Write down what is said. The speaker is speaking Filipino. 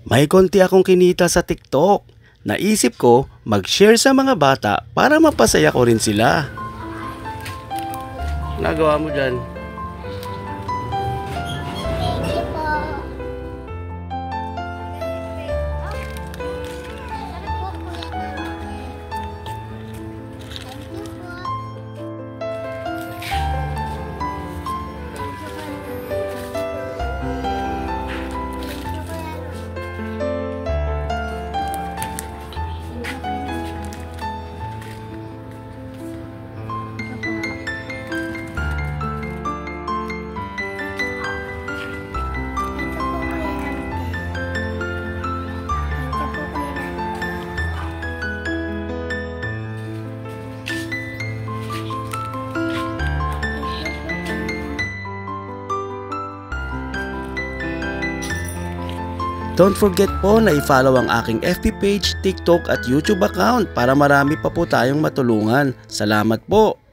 May konti akong kinita sa TikTok. Naisip ko mag-share sa mga bata para mapasaya ko rin sila. Nagawa mo dyan? Don't forget po na i-follow ang aking FB page, TikTok at YouTube account para marami pa po tayong matulungan. Salamat po!